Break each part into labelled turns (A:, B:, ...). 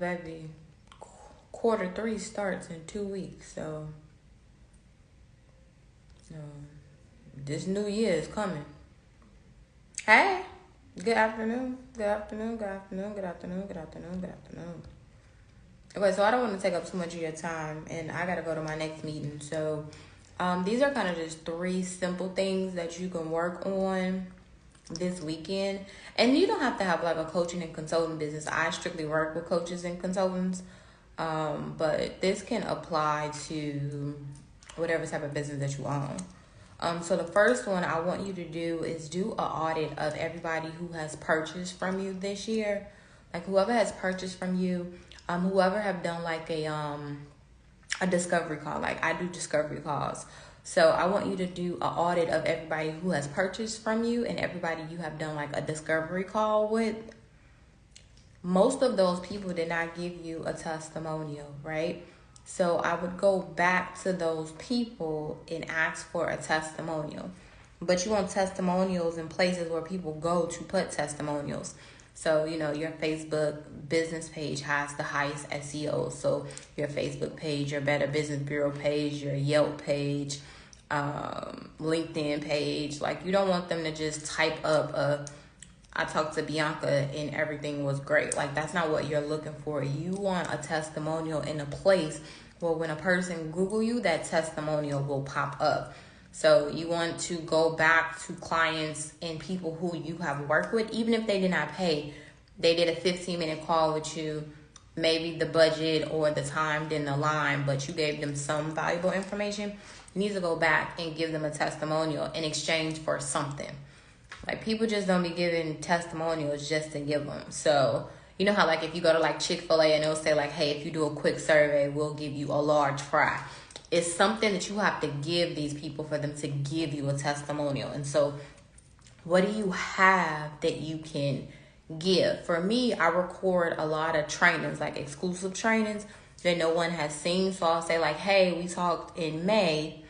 A: Baby, quarter 3 starts in 2 weeks, so this new year is coming. Hey, good afternoon, good afternoon, good afternoon, good afternoon, good afternoon, good afternoon. Okay, so I don't want to take up too much of your time, and I gotta go to my next meeting. So, these are kind of just 3 simple things that you can work on this weekend. And you don't have to have like a coaching and consulting business. I strictly work with coaches and consultants. But this can apply to whatever type of business that you own. So the first one I want you to do is do an audit of everybody who has purchased from you this year. Like whoever has purchased from you, whoever have done like a discovery call. Like I do discovery calls. So I want you to do an audit of everybody who has purchased from you and everybody you have done like a discovery call with. Most of those people did not give you a testimonial, right? So I would go back to those people and ask for a testimonial. But you want testimonials in places where people go to put testimonials. So, your Facebook business page has the highest SEO. So your Facebook page, your Better Business Bureau page, your Yelp page, LinkedIn page. Like you don't want them to just type up I talked to Bianca and everything was great. Like that's not what you're looking for. You want a testimonial in a place where when a person Google you, that testimonial will pop up. So you want to go back to clients and people who you have worked with, even if they did not pay. They did a 15-minute call with you. Maybe the budget or the time didn't align, but you gave them some valuable information. You need to go back and give them a testimonial in exchange for something. Like people just don't be giving testimonials just to give them. So you know how like if you go to like Chick-fil-A and they'll say like, hey, if you do a quick survey, we'll give you a large fry. It's something that you have to give these people for them to give you a testimonial. And so what do you have that you can give? For me, I record a lot of trainings, like exclusive trainings that no one has seen. So I'll say like, hey, we talked in May.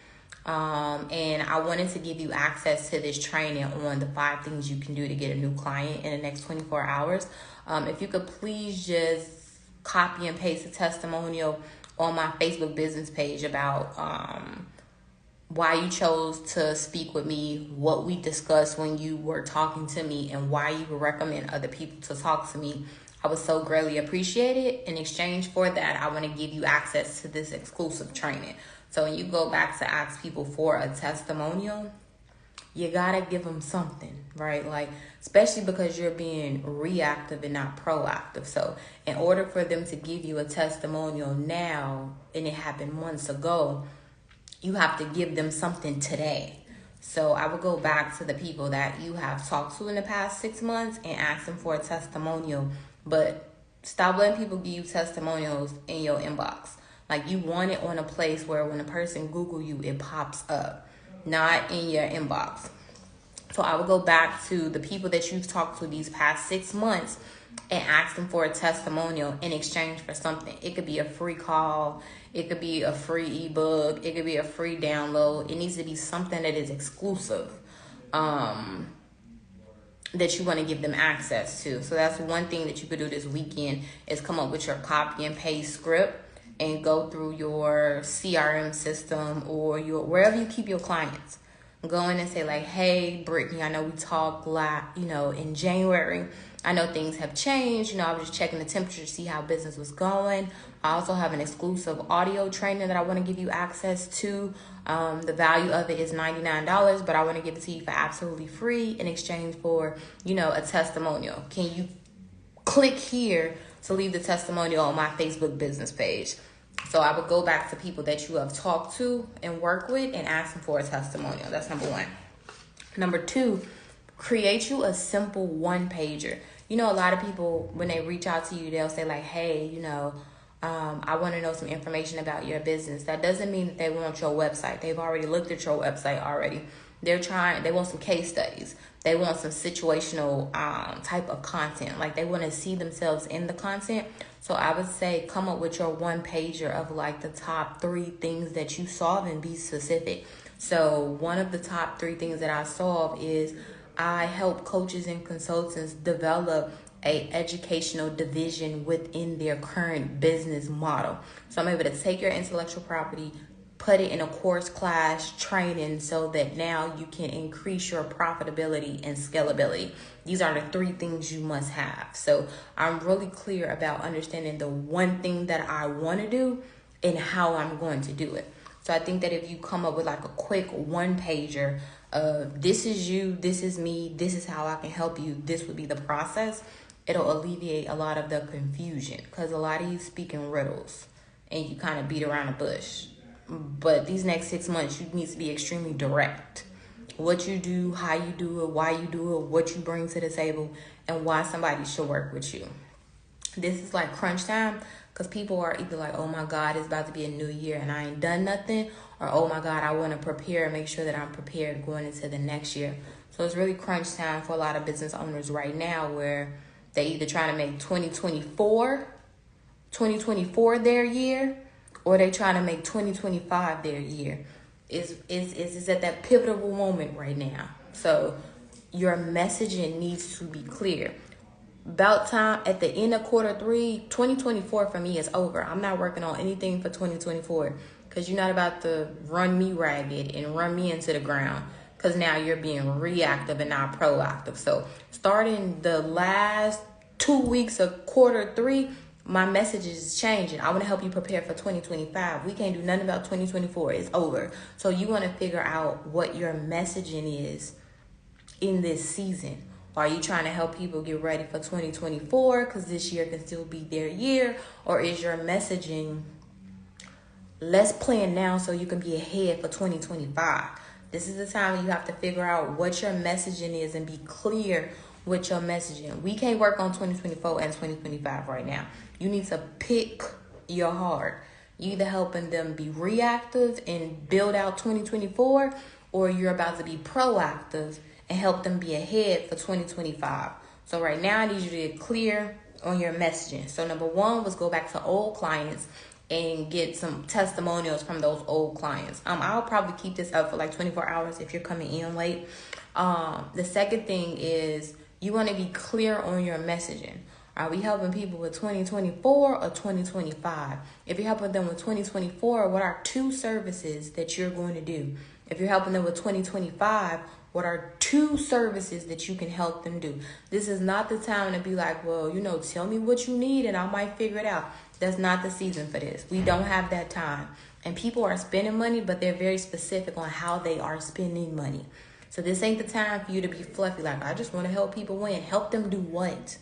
A: And I wanted to give you access to this training on the 5 things you can do to get a new client in the next 24 hours. If you could please just copy and paste a testimonial on my Facebook business page about why you chose to speak with me, what we discussed when you were talking to me, and why you would recommend other people to talk to me. I would so greatly appreciate it. In exchange for that, I want to give you access to this exclusive training. So when you go back to ask people for a testimonial, you gotta give them something, right? Like, especially because you're being reactive and not proactive. So in order for them to give you a testimonial now, and it happened months ago, you have to give them something today. So I would go back to the people that you have talked to in the past 6 months and ask them for a testimonial. But stop letting people give you testimonials in your inbox. Like you want it on a place where when a person Google you, it pops up, not in your inbox. So I would go back to the people that you've talked to these past 6 months and ask them for a testimonial in exchange for something. It could be a free call. It could be a free ebook. It could be a free download. It needs to be something that is exclusive that you want to give them access to. So that's one thing that you could do this weekend is come up with your copy and paste script and go through your CRM system or your wherever you keep your clients. Go in and say like, hey, Brittany, I know we talked in January. I know things have changed. I was just checking the temperature to see how business was going. I also have an exclusive audio training that I want to give you access to. The value of it is $99, but I want to give it to you for absolutely free in exchange for, a testimonial. Can you click here to leave the testimonial on my Facebook business page? So I would go back to people that you have talked to and worked with and ask them for a testimonial. That's number 1. Number 2, create you a simple 1-pager. A lot of people, when they reach out to you, they'll say like, hey, I want to know some information about your business. That doesn't mean that they want your website. They've already looked at your website already. They want some case studies. They want some situational type of content. Like they want to see themselves in the content. So I would say come up with your 1-pager of like the top 3 things that you solve and be specific. So one of the top 3 things that I solve is I help coaches and consultants develop a educational division within their current business model. So I'm able to take your intellectual property, put it in a course class training so that now you can increase your profitability and scalability. These are the 3 things you must have. So I'm really clear about understanding the one thing that I want to do and how I'm going to do it. So I think that if you come up with like a quick 1-pager of this is you, this is me, this is how I can help you, this would be the process, it'll alleviate a lot of the confusion, because a lot of you speak in riddles and you kind of beat around the bush. But these next 6 months, you need to be extremely direct. What you do, how you do it, why you do it, what you bring to the table, and why somebody should work with you. This is like crunch time, because people are either like, oh my God, it's about to be a new year and I ain't done nothing, or oh my God, I want to prepare and make sure that I'm prepared going into the next year. So it's really crunch time for a lot of business owners right now, where they either trying to make 2024 their year, or they trying to make 2025 their year. Is at that pivotal moment right now. So your messaging needs to be clear. About time, at the end of Q3, 2024 for me is over. I'm not working on anything for 2024, because you're not about to run me ragged and run me into the ground, because now you're being reactive and not proactive. So starting the last 2 weeks of Q3, my message is changing. I want to help you prepare for 2025. We can't do nothing about 2024. It's over. So you want to figure out what your messaging is in this season. Are you trying to help people get ready for 2024 because this year can still be their year? Or is your messaging, let's plan now so you can be ahead for 2025? This is the time you have to figure out what your messaging is and be clear with your messaging. We can't work on 2024 and 2025 right now. You need to pick your heart. You either helping them be reactive and build out 2024, or you're about to be proactive and help them be ahead for 2025. So right now I need you to get clear on your messaging. So number 1 was go back to old clients and get some testimonials from those old clients. I'll probably keep this up for like 24 hours if you're coming in late. The second thing is you want to be clear on your messaging. Are we helping people with 2024 or 2025? If you're helping them with 2024, what are 2 services that you're going to do? If you're helping them with 2025, what are 2 services that you can help them do? This is not the time to be like, well, tell me what you need and I might figure it out. That's not the season for this. We don't have that time. And people are spending money, but they're very specific on how they are spending money. So this ain't the time for you to be fluffy. Like, I just want to help people win. Help them do what?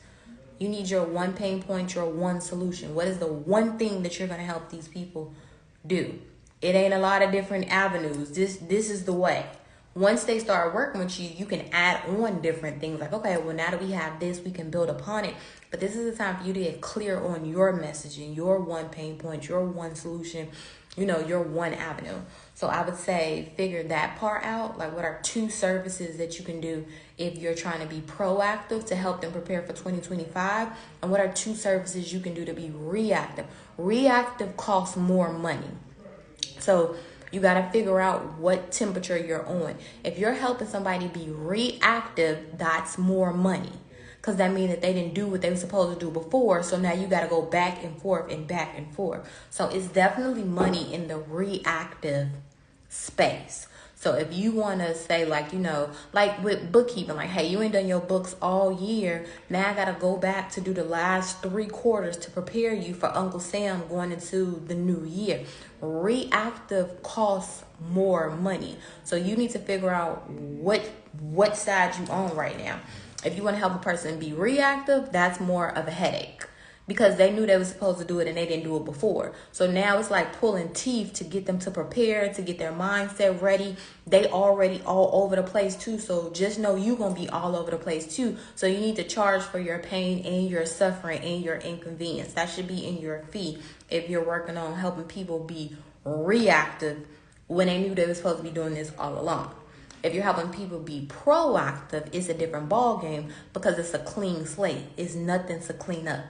A: You need your one pain point, your one solution. What is the one thing that you're going to help these people do? It ain't a lot of different avenues. This is the way. Once they start working with you, you can add on different things. Like, okay, well, now that we have this, we can build upon it. But this is the time for you to get clear on your messaging, your one pain point, your one solution, your one avenue. So I would say figure that part out. Like, what are 2 services that you can do if you're trying to be proactive to help them prepare for 2025? And what are 2 services you can do to be reactive? Reactive costs more money. So you got to figure out what temperature you're on. If you're helping somebody be reactive, that's more money. Because that means that they didn't do what they were supposed to do before. So now you got to go back and forth and back and forth. So it's definitely money in the reactive space. So if you want to say, like with bookkeeping, like, hey, you ain't done your books all year. Now I got to go back to do the last 3 quarters to prepare you for Uncle Sam going into the new year. Reactive costs more money. So you need to figure out what side you on right now. If you want to help a person be reactive, that's more of a headache, because they knew they were supposed to do it and they didn't do it before. So now it's like pulling teeth to get them to prepare, to get their mindset ready. They already all over the place too. So just know you're going to be all over the place too. So you need to charge for your pain and your suffering and your inconvenience. That should be in your fee if you're working on helping people be reactive when they knew they were supposed to be doing this all along. If you're helping people be proactive, it's a different ball game, because it's a clean slate. It's nothing to clean up.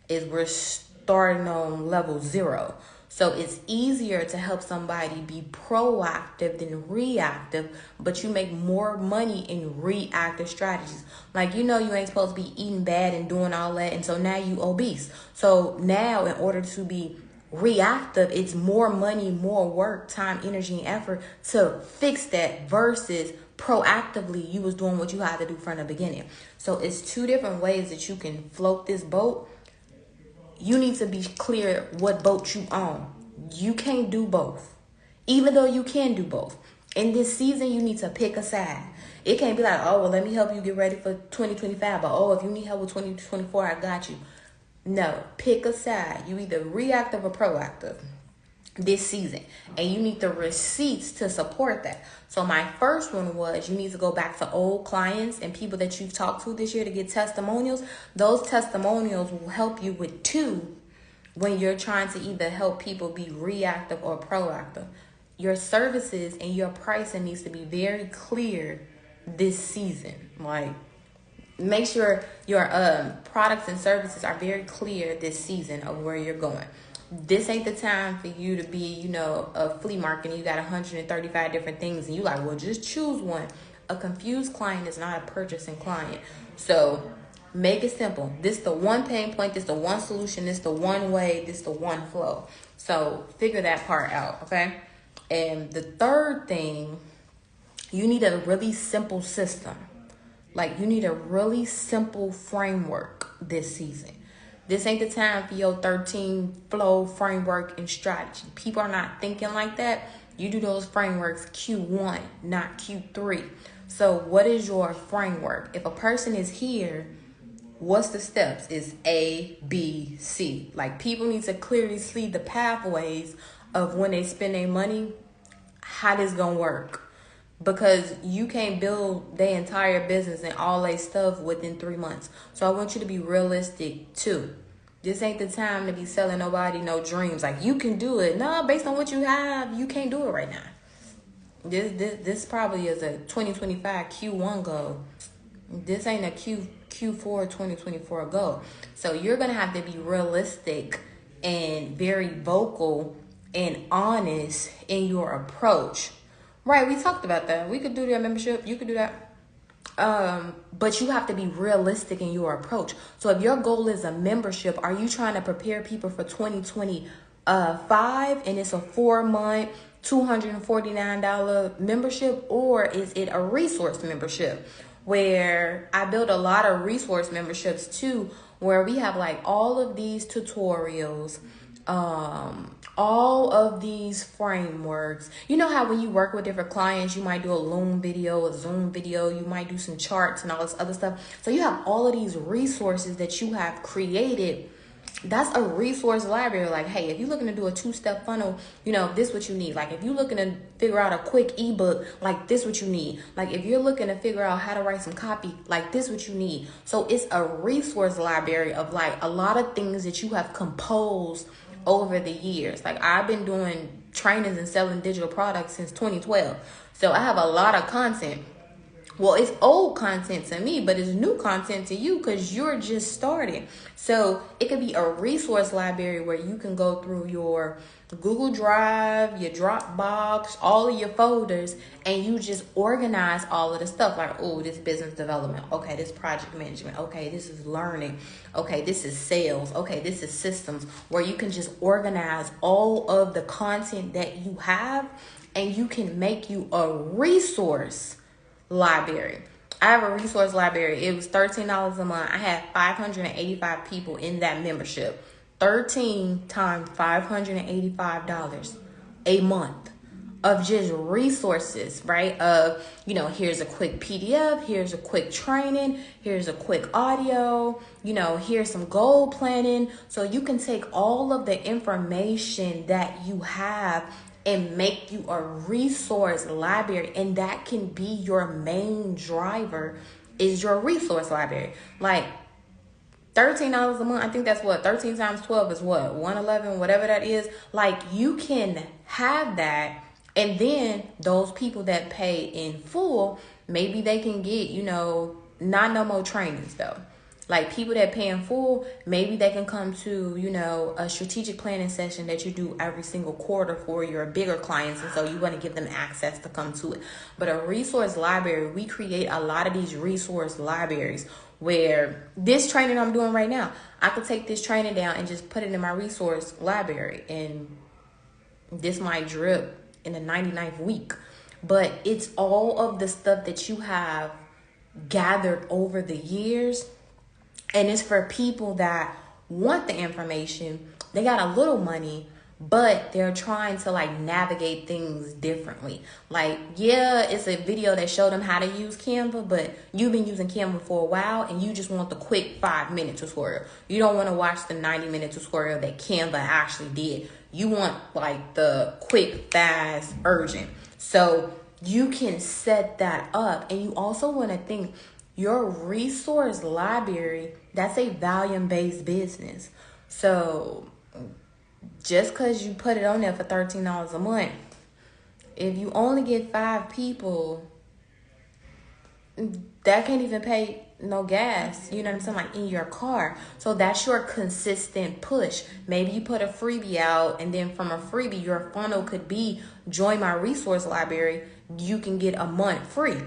A: We're starting on level 0. So it's easier to help somebody be proactive than reactive, but you make more money in reactive strategies. Like, you ain't supposed to be eating bad and doing all that, and so now you obese. So now, in order to be reactive, it's more money, more work, time, energy, and effort to fix that, versus proactively you was doing what you had to do from the beginning. So it's two different ways that you can float this boat. You need to be clear what boat you own. You can't do both, even though you can do both. In this season, you need to pick a side. It can't be like, oh, well, let me help you get ready for 2025. But, oh, if you need help with 2024, I got you. No, pick a side. You either reactive or proactive this season, and you need the receipts to support that. So my first one was, you need to go back to old clients and people that you've talked to this year to get testimonials. Those testimonials will help you with two when you're trying to either help people be reactive or proactive. Your services and your pricing needs to be very clear this season. Like, make sure your products and services are very clear this season of where you're going. This ain't the time for you to be, a flea market and you got 135 different things and you like, well, just choose one. A confused client is not a purchasing client. So make it simple. This the one pain point, this the one solution, this the one way, this the one flow. So figure that part out, okay? And the third thing, you need a really simple system. Like, you need a really simple framework this season. This ain't the time for your 13 flow framework and strategy. People are not thinking like that. You do those frameworks Q1, not Q3. So what is your framework? If a person is here, what's the steps? It's A, B, C. Like, people need to clearly see the pathways of when they spend their money, how this gonna work. Because you can't build their entire business and all their stuff within 3 months. So I want you to be realistic too. This ain't the time to be selling nobody no dreams. Like, you can do it. No, based on what you have, you can't do it right now. This probably is a 2025 Q1 goal. This ain't a Q4 2024 goal. So you're going to have to be realistic and very vocal and honest in your approach. Right, we talked about that. We could do that membership. You could do that. But you have to be realistic in your approach. So if your goal is a membership, are you trying to prepare people for 2025 and it's a 4-month, $249 membership? Or is it a resource membership? Where I build a lot of resource memberships too, where we have like all of these tutorials, all of these frameworks. You know how when you work with different clients, you might do a Loom video, a Zoom video, you might do some charts and all this other stuff. So you have all of these resources that you have created. That's a resource library. Like, hey, if you're looking to do a 2-step funnel, this what you need. Like, if you're looking to figure out a quick ebook, like, this what you need. Like, if you're looking to figure out how to write some copy, like, this what you need. So it's a resource library of like a lot of things that you have composed over the years. Like, I've been doing trainings and selling digital products since 2012. So I have a lot of content. Well, it's old content to me, but it's new content to you because you're just starting. So it could be a resource library where you can go through your Google Drive, your Dropbox, all of your folders, and you just organize all of the stuff. Like, oh, this business development. Okay, this project management. Okay, this is learning. Okay, this is sales. Okay, this is systems, where you can just organize all of the content that you have, and you can make you a resource library. I have a resource library. It was $13 a month. I had 585 people in that membership. 13 times $585 a month of just resources, right? Here's a quick PDF, here's a quick training, here's a quick audio, here's some goal planning. So you can take all of the information that you have and make you a resource library. And that can be your main driver, is your resource library. Like, $13 a month, I think that's what, 13 times 12 is what, 111, whatever that is. Like, you can have that, and then those people that pay in full, maybe they can get, not no more trainings though. Like people that pay in full, maybe they can come to, a strategic planning session that you do every single quarter for your bigger clients. And so you want to give them access to come to it. But a resource library, we create a lot of these resource libraries where this training I'm doing right now, I could take this training down and just put it in my resource library. And this might drip in the 99th week. But it's all of the stuff that you have gathered over the years. And it's for people that want the information. They got a little money, but they're trying to navigate things differently. It's a video that showed them how to use Canva, but you've been using Canva for a while and you just want the quick 5-minute tutorial. You don't want to watch the 90-minute tutorial that Canva actually did. You want the quick, fast, urgent. So you can set that up. And you also want to think your resource library, that's a volume-based business. So just because you put it on there for $13 a month, if you only get 5 people, that can't even pay no gas, you know what I'm saying, in your car. So that's your consistent push. Maybe you put a freebie out, and then from a freebie, your funnel could be join my resource library. You can get a month free.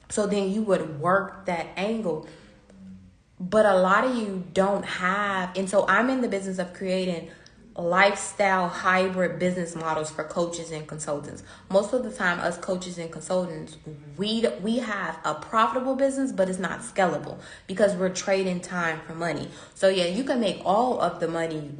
A: So then you would work that angle. But a lot of you don't have, and so I'm in the business of creating lifestyle hybrid business models for coaches and consultants. Most of the time, us coaches and consultants, we have a profitable business, but it's not scalable because we're trading time for money. So yeah, you can make all of the money,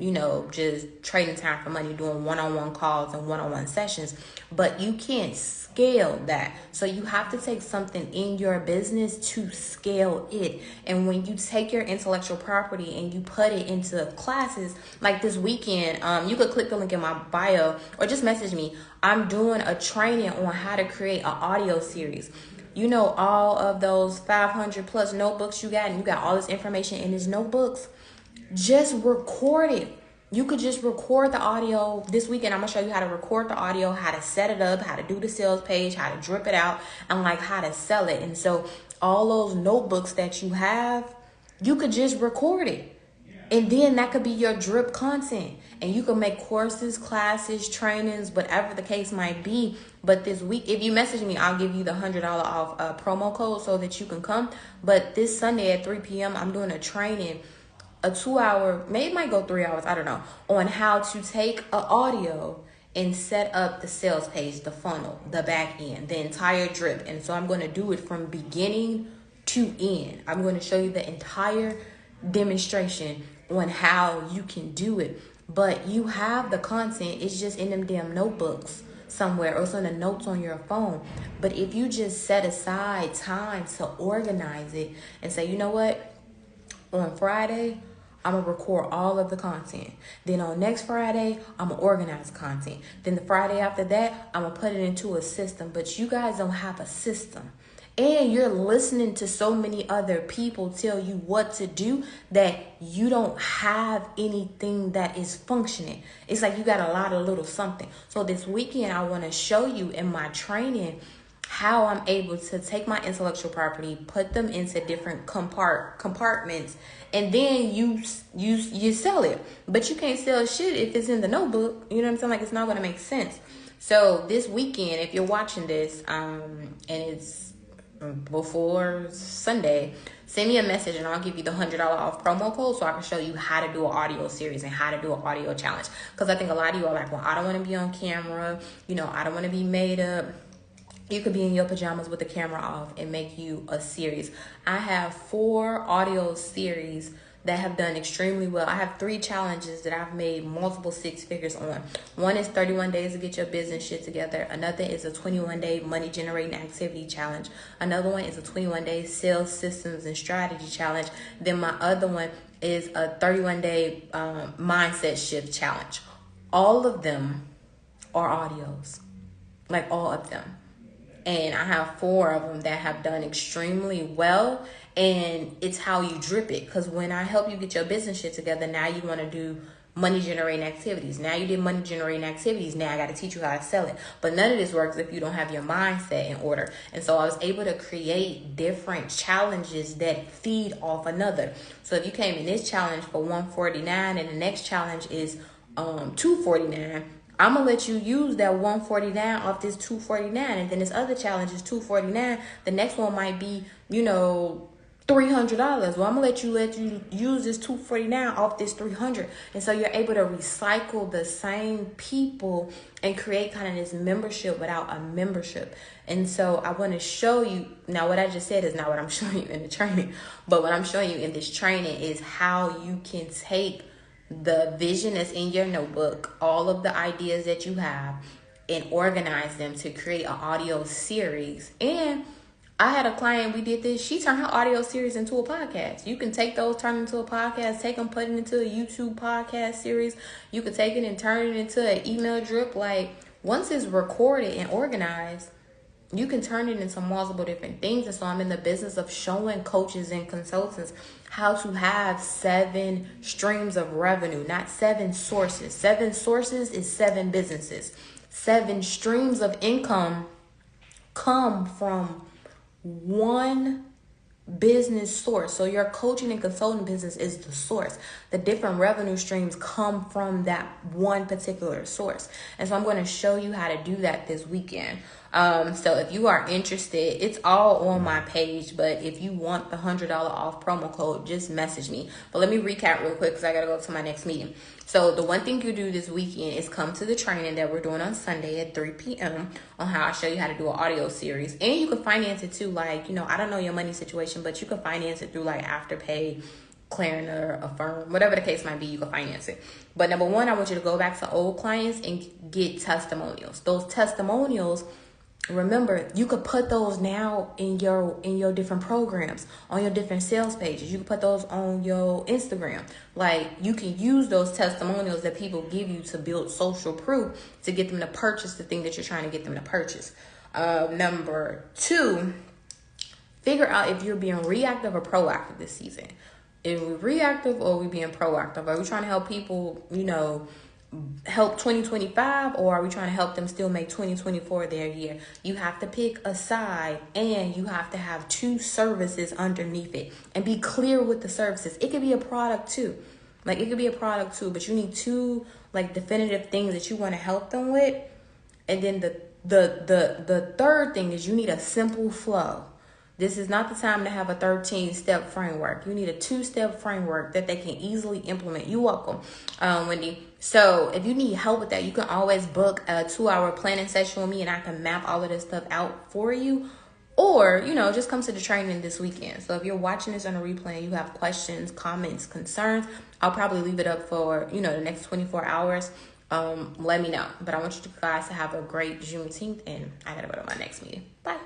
A: just trading time for money, doing one-on-one calls and one-on-one sessions, but you can't scale that. So you have to take something in your business to scale it. And when you take your intellectual property and you put it into classes, like this weekend, you could click the link in my bio or just message me. I'm doing a training on how to create an audio series. All of those 500 plus notebooks you got, and you got all this information in these notebooks, just record it. You could just record the audio. This weekend, I'm going to show you how to record the audio, how to set it up, how to do the sales page, how to drip it out, and how to sell it. And so all those notebooks that you have, you could just record it. And then that could be your drip content. And you can make courses, classes, trainings, whatever the case might be. But this week, if you message me, I'll give you the $100 off promo code so that you can come. But this Sunday at 3 p.m., I'm doing a training, a 2-hour, maybe it might go 3 hours, I don't know, on how to take an audio and set up the sales page, the funnel, the back end, the entire drip. And so I'm going to do it from beginning to end. I'm going to show you the entire demonstration on how you can do it. But you have the content, it's just in them damn notebooks somewhere, or it's on the notes on your phone. But if you just set aside time to organize it and say, you know what, on Friday, I'm going to record all of the content. Then on next Friday, I'm going to organize content. Then the Friday after that, I'm going to put it into a system. But you guys don't have a system. And you're listening to so many other people tell you what to do that you don't have anything that is functioning. It's like you got a lot of little something. So this weekend, I want to show you in my training how I'm able to take my intellectual property, put them into different compartments, and then you sell it. But you can't sell shit if it's in the notebook. You know what I'm saying? It's not going to make sense. So this weekend, if you're watching this, and it's before Sunday, send me a message and I'll give you the $100 off promo code so I can show you how to do an audio series and how to do an audio challenge. Because I think a lot of you are like, well, I don't want to be on camera. I don't want to be made up. You could be in your pajamas with the camera off and make you a series. I have 4 audio series that have done extremely well. I have 3 challenges that I've made multiple 6 figures on. One is 31 days to get your business shit together. Another is a 21-day money generating activity challenge. Another one is a 21-day sales systems and strategy challenge. Then my other one is a 31-day mindset shift challenge. All of them are audios, all of them. And I have 4 of them that have done extremely well. And it's how you drip it. Because when I help you get your business shit together, now you want to do money generating activities. Now you did money generating activities. Now I got to teach you how to sell it. But none of this works if you don't have your mindset in order. And so I was able to create different challenges that feed off another. So if you came in this challenge for $149 and the next challenge is $249, I'm gonna let you use that $149 off this $249, and then this other challenge is $249. The next one might be, $300. Well, I'm gonna let you use this $249 off this $300, and so you're able to recycle the same people and create kind of this membership without a membership. And so I want to show you now. What I just said is not what I'm showing you in the training, but what I'm showing you in this training is how you can take the vision that's in your notebook, all of the ideas that you have, and organize them to create an audio series. And I had a client, we did this, she turned her audio series into a podcast. You can take those, turn into a podcast, take them, put it into a YouTube podcast series. You can take it and turn it into an email drip. Like, once it's recorded and organized, you can turn it into multiple different things. And so I'm in the business of showing coaches and consultants how to have 7 streams of revenue, not 7 sources. 7 sources is 7 businesses. 7 streams of income come from one business source. So your coaching and consulting business is the source. The different revenue streams come from that one particular source. And so I'm going to show you how to do that this weekend. So if you are interested, it's all on my page, but if you want the $100 off promo code, just message me. But let me recap real quick because I got to go to my next meeting. So the one thing you do this weekend is come to the training that we're doing on Sunday at 3 p.m. on how I show you how to do an audio series. And you can finance it too. Like, I don't know your money situation, but you can finance it through like Afterpay, Klarna, Affirm, whatever the case might be, you can finance it. But number one, I want you to go back to old clients and get testimonials. Those testimonials, remember, you could put those now in your different programs, on your different sales pages. You can put those on your Instagram. Like, you can use those testimonials that people give you to build social proof to get them to purchase the thing that you're trying to get them to purchase. Number 2, figure out if you're being reactive or proactive this season. If we're reactive or we being proactive? Are we trying to help people, help 2025, or are we trying to help them still make 2024 their year? You have to pick a side, and you have to have 2 services underneath it and be clear with the services. It could be a product too. But you need 2 like definitive things that you want to help them with. And then the third thing is you need a simple flow. This is not the time to have a 13-step framework. You need a 2-step framework that they can easily implement. You're welcome, Wendy. So if you need help with that, you can always book a 2-hour planning session with me, and I can map all of this stuff out for you. Or, just come to the training this weekend. So if you're watching this on a replay and you have questions, comments, concerns, I'll probably leave it up for, the next 24 hours. Let me know. But I want you guys to have a great Juneteenth, and I got to go to my next meeting. Bye.